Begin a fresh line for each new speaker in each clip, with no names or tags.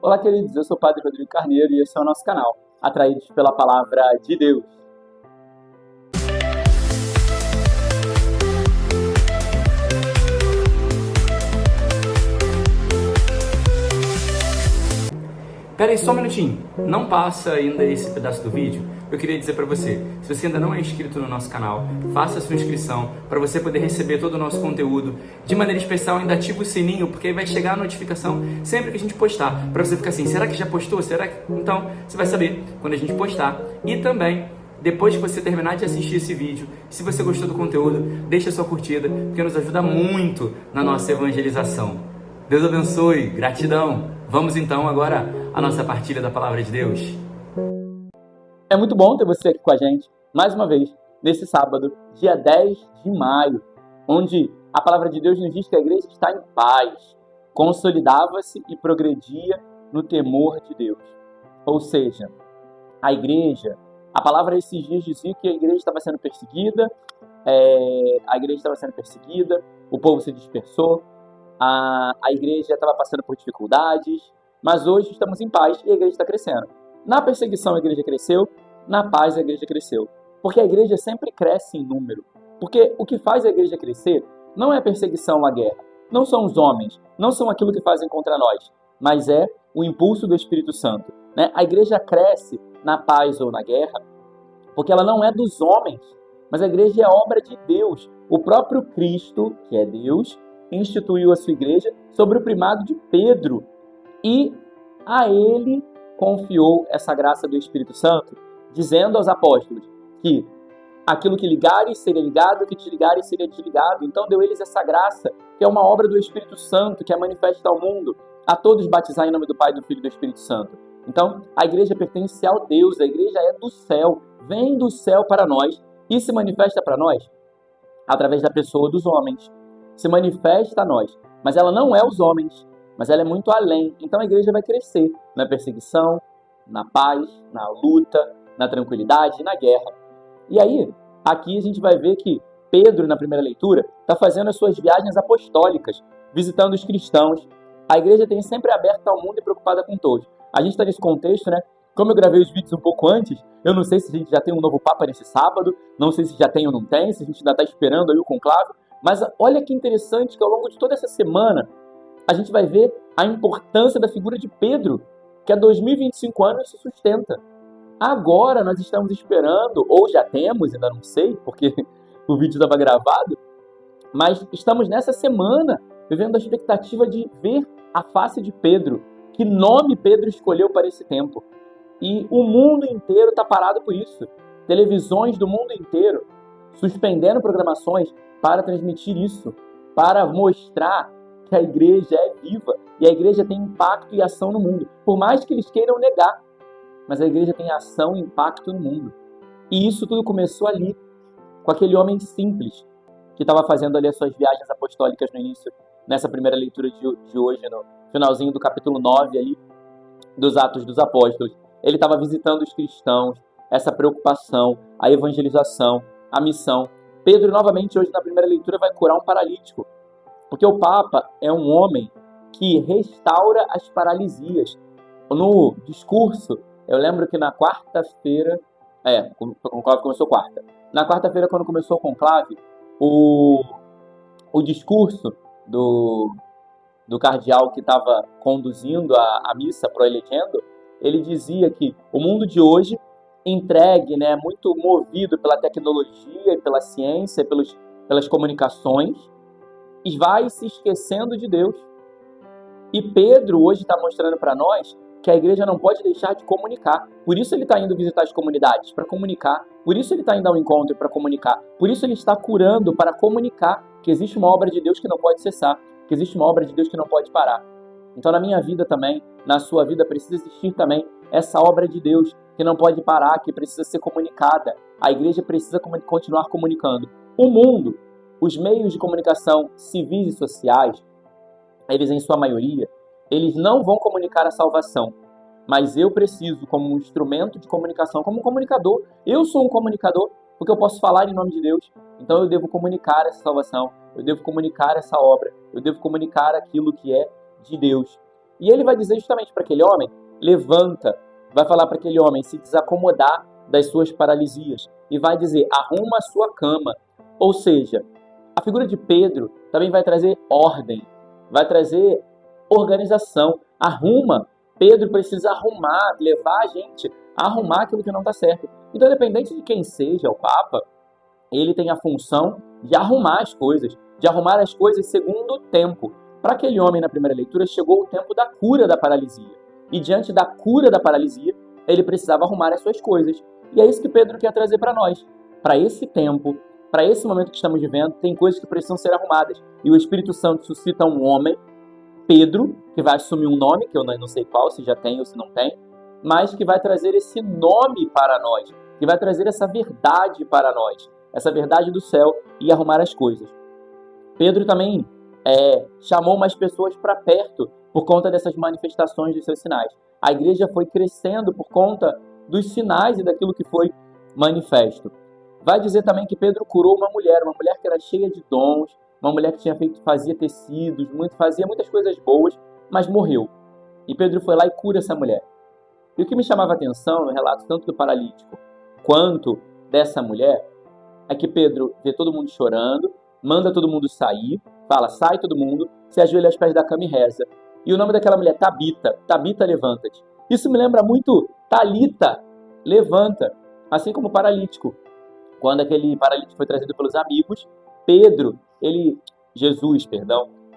Olá, queridos, eu sou o Padre Rodrigo Carneiro e esse é o nosso canal, Atraídos pela Palavra de Deus.
Pera aí, só um minutinho. Não passa ainda esse pedaço do vídeo. Eu queria dizer para você, se você ainda não é inscrito no nosso canal, faça a sua inscrição para você poder receber todo o nosso conteúdo. De maneira especial, ainda ativa o sininho, porque aí vai chegar a notificação sempre que a gente postar. Para você ficar assim, será que já postou? Será que... Então, você vai saber quando a gente postar. E também, depois que você terminar de assistir esse vídeo, se você gostou do conteúdo, deixa a sua curtida, porque nos ajuda muito na nossa evangelização. Deus abençoe, gratidão. Vamos então agora à nossa partilha da Palavra de Deus.
É muito bom ter você aqui com a gente, mais uma vez, nesse sábado, dia 10 de maio, onde a Palavra de Deus nos diz que a igreja está em paz, consolidava-se e progredia no temor de Deus. Ou seja, a igreja, a palavra esses dias dizia que a igreja estava sendo perseguida, o povo se dispersou, a igreja estava passando por dificuldades, mas hoje estamos em paz e a igreja está crescendo. Na perseguição a igreja cresceu, na paz a igreja cresceu. Porque a igreja sempre cresce em número. Porque o que faz a igreja crescer não é a perseguição ou a guerra, não são os homens, não são aquilo que fazem contra nós, mas é o impulso do Espírito Santo. Né? A igreja cresce na paz ou na guerra porque ela não é dos homens, mas a igreja é obra de Deus. O próprio Cristo, que é Deus, instituiu a sua igreja sobre o primado de Pedro e a ele confiou essa graça do Espírito Santo, dizendo aos apóstolos que aquilo que ligares seria ligado, o que desligares seria desligado. Então deu eles essa graça, que é uma obra do Espírito Santo, que é manifesta ao mundo, a todos batizar em nome do Pai, do Filho e do Espírito Santo. Então a igreja pertence ao Deus, a igreja é do céu, vem do céu para nós e se manifesta para nós através da pessoa dos homens. Se manifesta a nós, mas ela não é os homens, mas ela é muito além. Então a igreja vai crescer na perseguição, na paz, na luta, na tranquilidade e na guerra. E aí, aqui a gente vai ver que Pedro, na primeira leitura, está fazendo as suas viagens apostólicas, visitando os cristãos. A igreja tem sempre aberta ao mundo e preocupada com todos. A gente está nesse contexto, né? Como eu gravei os vídeos um pouco antes, eu não sei se a gente já tem um novo Papa nesse sábado, não sei se já tem ou não tem, se a gente ainda está esperando aí o conclave. Mas olha que interessante que ao longo de toda essa semana, a gente vai ver a importância da figura de Pedro, que há 2025 anos se sustenta. Agora nós estamos esperando, ou já temos, ainda não sei, porque o vídeo estava gravado, mas estamos nessa semana vivendo a expectativa de ver a face de Pedro. Que nome Pedro escolheu para esse tempo? E o mundo inteiro está parado por isso. Televisões do mundo inteiro suspendendo programações para transmitir isso, para mostrar que a igreja é viva e a igreja tem impacto e ação no mundo. Por mais que eles queiram negar, mas a igreja tem ação e impacto no mundo. E isso tudo começou ali, com aquele homem simples, que estava fazendo ali as suas viagens apostólicas no início, nessa primeira leitura de hoje, no finalzinho do capítulo 9 ali, dos Atos dos Apóstolos. Ele estava visitando os cristãos, essa preocupação, a evangelização, a missão. Pedro, novamente, hoje na primeira leitura, vai curar um paralítico. Porque o Papa é um homem que restaura as paralisias. No discurso, eu lembro que na quarta-feira... o conclave começou quarta. Na quarta-feira, quando começou o conclave, o discurso do cardeal que estava conduzindo a missa pro elegendo, ele dizia que o mundo de hoje, entregue, né, muito movido pela tecnologia, pela ciência, pelas comunicações, e vai se esquecendo de Deus. E Pedro hoje está mostrando para nós que a igreja não pode deixar de comunicar. Por isso ele está indo visitar as comunidades, para comunicar. Por isso ele está indo ao encontro, para comunicar. Por isso ele está curando, para comunicar que existe uma obra de Deus que não pode cessar, que existe uma obra de Deus que não pode parar. Então na minha vida também, na sua vida, precisa existir também essa obra de Deus que não pode parar, que precisa ser comunicada. A igreja precisa continuar comunicando. O mundo, os meios de comunicação civis e sociais, eles em sua maioria, eles não vão comunicar a salvação. Mas eu preciso, como um instrumento de comunicação, como um comunicador, eu sou um comunicador, porque eu posso falar em nome de Deus. Então eu devo comunicar essa salvação, eu devo comunicar essa obra, eu devo comunicar aquilo que é de Deus. E ele vai dizer justamente para aquele homem, levanta, vai falar para aquele homem se desacomodar das suas paralisias e vai dizer, arruma a sua cama. Ou seja, a figura de Pedro também vai trazer ordem, vai trazer organização. Arruma. Pedro precisa arrumar, levar a gente a arrumar aquilo que não está certo. Então, independente de quem seja o Papa, ele tem a função de arrumar as coisas segundo o tempo. Para aquele homem na primeira leitura, chegou o tempo da cura da paralisia. E diante da cura da paralisia, ele precisava arrumar as suas coisas. E é isso que Pedro quer trazer para nós. Para esse tempo, para esse momento que estamos vivendo, tem coisas que precisam ser arrumadas. E o Espírito Santo suscita um homem, Pedro, que vai assumir um nome, que eu não sei qual, se já tem ou se não tem, mas que vai trazer esse nome para nós, que vai trazer essa verdade para nós, essa verdade do céu e arrumar as coisas. Pedro também chamou mais pessoas para perto por conta dessas manifestações dos seus sinais. A igreja foi crescendo por conta dos sinais e daquilo que foi manifesto. Vai dizer também que Pedro curou uma mulher que era cheia de dons, uma mulher que fazia tecidos, fazia muitas coisas boas, mas morreu. E Pedro foi lá e cura essa mulher. E o que me chamava a atenção no relato tanto do paralítico quanto dessa mulher é que Pedro vê todo mundo chorando, manda todo mundo sair, fala, sai todo mundo, se ajoelha aos pés da cama e reza. E o nome daquela mulher, Tabita. Tabita, levanta-te. Isso me lembra muito Talita, levanta. Assim como o paralítico. Quando aquele paralítico foi trazido pelos amigos, Jesus,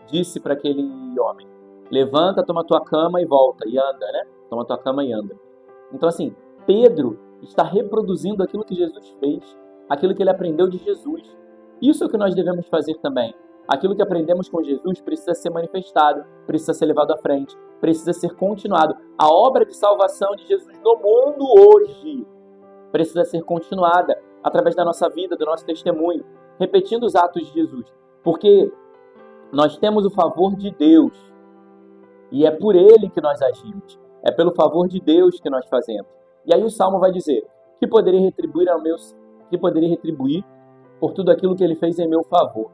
disse para aquele homem, levanta, toma tua cama e volta, e anda, né? Toma tua cama e anda. Então, assim, Pedro está reproduzindo aquilo que Jesus fez, aquilo que ele aprendeu de Jesus. Isso é o que nós devemos fazer também. Aquilo que aprendemos com Jesus precisa ser manifestado, precisa ser levado à frente, precisa ser continuado. A obra de salvação de Jesus no mundo hoje precisa ser continuada através da nossa vida, do nosso testemunho, repetindo os atos de Jesus. Porque nós temos o favor de Deus e é por Ele que nós agimos. É pelo favor de Deus que nós fazemos. E aí o Salmo vai dizer que poderia retribuir por tudo aquilo que Ele fez em meu favor.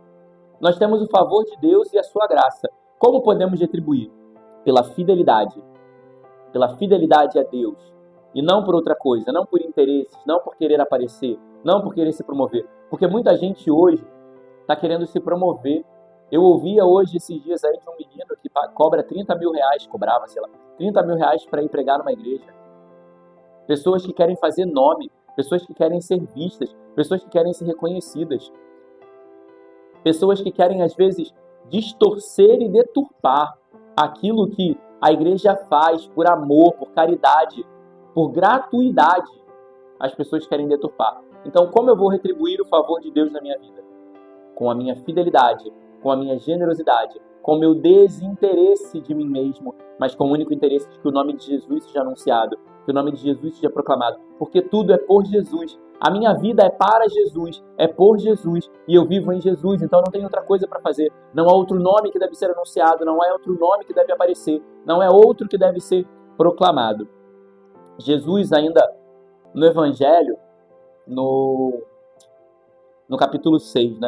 Nós temos o favor de Deus e a sua graça. Como podemos retribuir? Pela fidelidade. Pela fidelidade a Deus. E não por outra coisa, não por interesses, não por querer aparecer, não por querer se promover. Porque muita gente hoje está querendo se promover. Eu ouvia hoje, esses dias aí, de um menino que cobra 30 mil reais, 30 mil reais para ir pregar numa igreja. Pessoas que querem fazer nome, pessoas que querem ser vistas, pessoas que querem ser reconhecidas. Pessoas que querem, às vezes, distorcer e deturpar aquilo que a igreja faz por amor, por caridade, por gratuidade. As pessoas querem deturpar. Então, como eu vou retribuir o favor de Deus na minha vida? Com a minha fidelidade, com a minha generosidade, com o meu desinteresse de mim mesmo, mas com o único interesse de que o nome de Jesus seja anunciado, que o nome de Jesus seja proclamado, porque tudo é por Jesus. A minha vida é para Jesus, é por Jesus, e eu vivo em Jesus, então não tem outra coisa para fazer. Não há outro nome que deve ser anunciado, não há outro nome que deve aparecer, não é outro que deve ser proclamado. Jesus ainda, no Evangelho, no capítulo 6,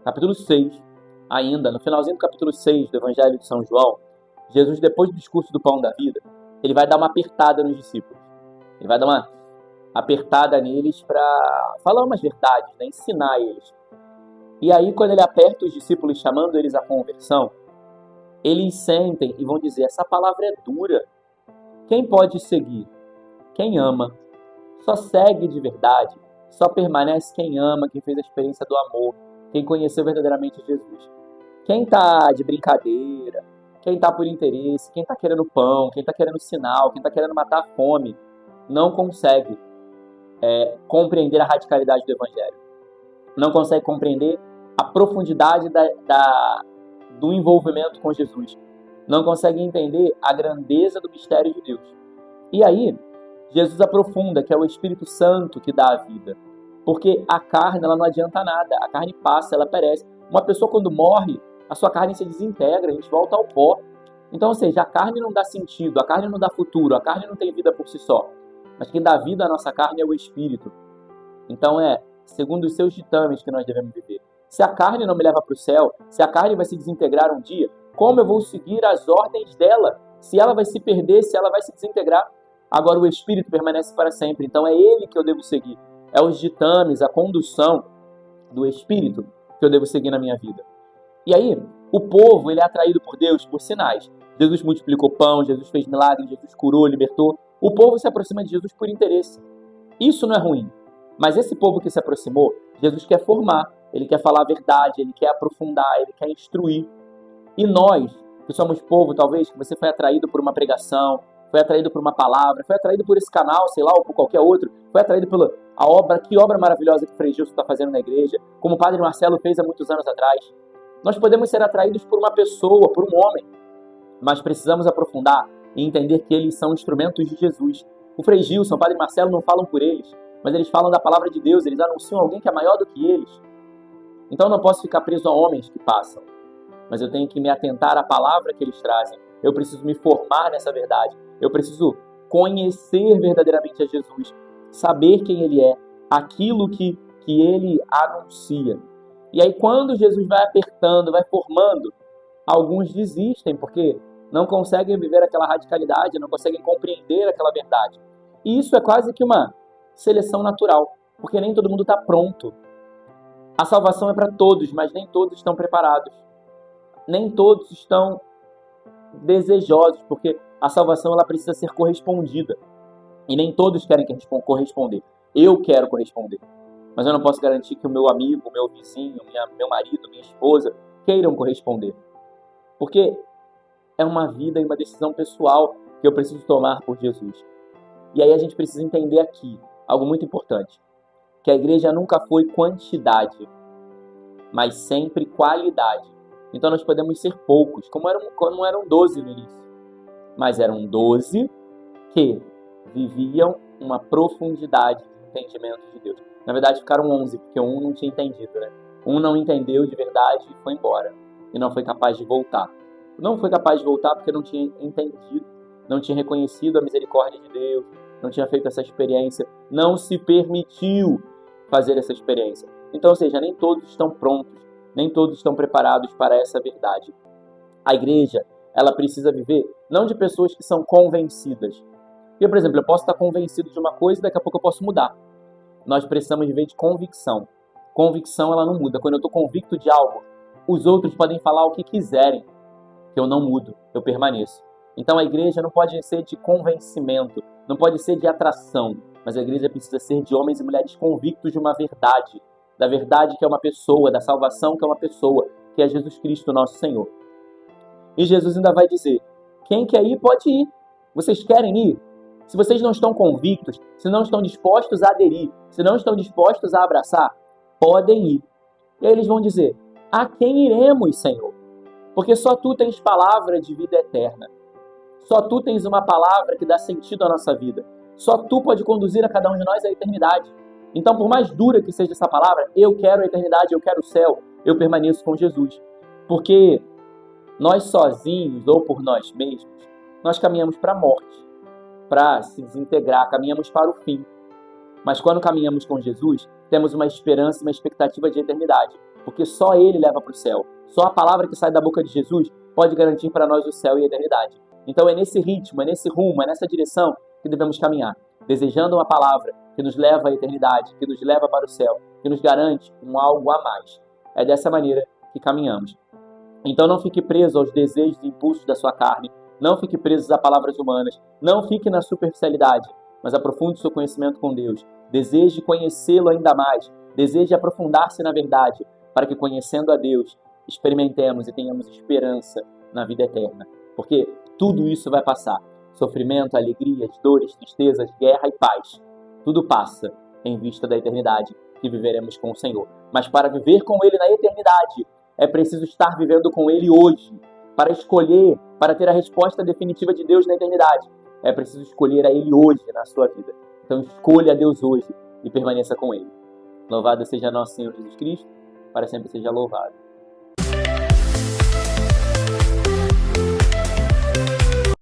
capítulo 6, ainda, no finalzinho do capítulo 6 do Evangelho de São João, Jesus, depois do discurso do pão da vida, ele vai dar uma apertada nos discípulos. Ele vai dar uma apertada neles para falar umas verdades, ensinar eles. E aí, quando ele aperta os discípulos, chamando eles à conversão, eles sentem e vão dizer, essa palavra é dura. Quem pode seguir? Quem ama. Só segue de verdade. Só permanece quem ama, quem fez a experiência do amor, quem conheceu verdadeiramente Jesus. Quem está de brincadeira, quem está por interesse, quem está querendo pão, quem está querendo sinal, quem está querendo matar a fome, não consegue compreender a radicalidade do Evangelho. Não consegue compreender a profundidade do envolvimento com Jesus. Não consegue entender a grandeza do mistério de Deus. E aí, Jesus aprofunda que é o Espírito Santo que dá a vida. Porque a carne, ela não adianta nada. A carne passa, ela perece. Uma pessoa, quando morre, a sua carne se desintegra, a gente volta ao pó. Então, ou seja, a carne não dá sentido, a carne não dá futuro, a carne não tem vida por si só. Mas quem dá vida à nossa carne é o Espírito. Então segundo os seus ditames que nós devemos viver. Se a carne não me leva para o céu, se a carne vai se desintegrar um dia, como eu vou seguir as ordens dela? se ela vai se perder, se ela vai se desintegrar. Agora o Espírito permanece para sempre, então é Ele que eu devo seguir. É os ditames, a condução do Espírito que eu devo seguir na minha vida. E aí, o povo ele é atraído por Deus por sinais. Jesus multiplicou pão, Jesus fez milagres, Jesus curou, libertou. O povo se aproxima de Jesus por interesse. Isso não é ruim. Mas esse povo que se aproximou, Jesus quer formar, ele quer falar a verdade, ele quer aprofundar, ele quer instruir. E nós, que somos povo, talvez, que você foi atraído por uma pregação, foi atraído por uma palavra, foi atraído por esse canal, sei lá, ou por qualquer outro, foi atraído pela obra, que obra maravilhosa que o Frei Gilson está fazendo na igreja, como o Padre Marcelo fez há muitos anos atrás. Nós podemos ser atraídos por uma pessoa, por um homem, mas precisamos aprofundar e entender que eles são instrumentos de Jesus. O Frei Gilson, o Padre Marcelo não falam por eles, mas eles falam da palavra de Deus, eles anunciam alguém que é maior do que eles. Então eu não posso ficar preso a homens que passam, mas eu tenho que me atentar à palavra que eles trazem. Eu preciso me formar nessa verdade. Eu preciso conhecer verdadeiramente a Jesus, saber quem Ele é, aquilo que Ele anuncia. E aí quando Jesus vai apertando, vai formando, alguns desistem porque não conseguem viver aquela radicalidade, não conseguem compreender aquela verdade. E isso é quase que uma seleção natural, porque nem todo mundo está pronto. A salvação é para todos, mas nem todos estão preparados. Nem todos estão desejosos, porque a salvação ela precisa ser correspondida. E nem todos querem corresponder. Eu quero corresponder. Mas eu não posso garantir que o meu amigo, meu vizinho, meu marido, minha esposa queiram corresponder. Porque é uma vida e uma decisão pessoal que eu preciso tomar por Jesus. E aí a gente precisa entender aqui algo muito importante. Que a igreja nunca foi quantidade, mas sempre qualidade. Então nós podemos ser poucos, como não eram 12 no início, mas eram 12 que viviam uma profundidade de entendimento de Deus. Na verdade ficaram 11, porque um não tinha entendido, né? Um não entendeu de verdade e foi embora, e não foi capaz de voltar. Não foi capaz de voltar porque não tinha entendido, não tinha reconhecido a misericórdia de Deus, não tinha feito essa experiência, não se permitiu fazer essa experiência. Então, ou seja, nem todos estão prontos, nem todos estão preparados para essa verdade. A igreja, ela precisa viver não de pessoas que são convencidas. Porque, por exemplo, eu posso estar convencido de uma coisa e daqui a pouco eu posso mudar. Nós precisamos viver de convicção. Convicção, ela não muda. Quando eu estou convicto de algo, os outros podem falar o que quiserem, que eu não mudo, eu permaneço. Então a igreja não pode ser de convencimento, não pode ser de atração, mas a igreja precisa ser de homens e mulheres convictos de uma verdade, da verdade que é uma pessoa, da salvação que é uma pessoa, que é Jesus Cristo, nosso Senhor. E Jesus ainda vai dizer, quem quer ir, pode ir. Vocês querem ir? Se vocês não estão convictos, se não estão dispostos a aderir, se não estão dispostos a abraçar, podem ir. E aí eles vão dizer, a quem iremos, Senhor? Porque só Tu tens palavra de vida eterna. Só Tu tens uma palavra que dá sentido à nossa vida. Só Tu pode conduzir a cada um de nós à eternidade. Então, por mais dura que seja essa palavra, eu quero a eternidade, eu quero o céu, eu permaneço com Jesus. Porque nós sozinhos, ou por nós mesmos, nós caminhamos para a morte, para se desintegrar, caminhamos para o fim. Mas quando caminhamos com Jesus, temos uma esperança, uma expectativa de eternidade. Porque só Ele leva para o céu. Só a palavra que sai da boca de Jesus pode garantir para nós o céu e a eternidade. Então é nesse ritmo, é nesse rumo, é nessa direção que devemos caminhar. Desejando uma palavra que nos leva à eternidade, que nos leva para o céu, que nos garante um algo a mais. É dessa maneira que caminhamos. Então não fique preso aos desejos e impulsos da sua carne. Não fique preso a palavras humanas. Não fique na superficialidade, mas aprofunde seu conhecimento com Deus. Deseje conhecê-lo ainda mais. Deseje aprofundar-se na verdade, para que conhecendo a Deus, experimentemos e tenhamos esperança na vida eterna. Porque tudo isso vai passar. Sofrimento, alegrias, dores, tristezas, guerra e paz. Tudo passa em vista da eternidade que viveremos com o Senhor. Mas para viver com Ele na eternidade, é preciso estar vivendo com Ele hoje. Para escolher, para ter a resposta definitiva de Deus na eternidade, é preciso escolher a Ele hoje na sua vida. Então escolha a Deus hoje e permaneça com Ele. Louvado seja nosso Senhor Jesus Cristo, para sempre seja louvado.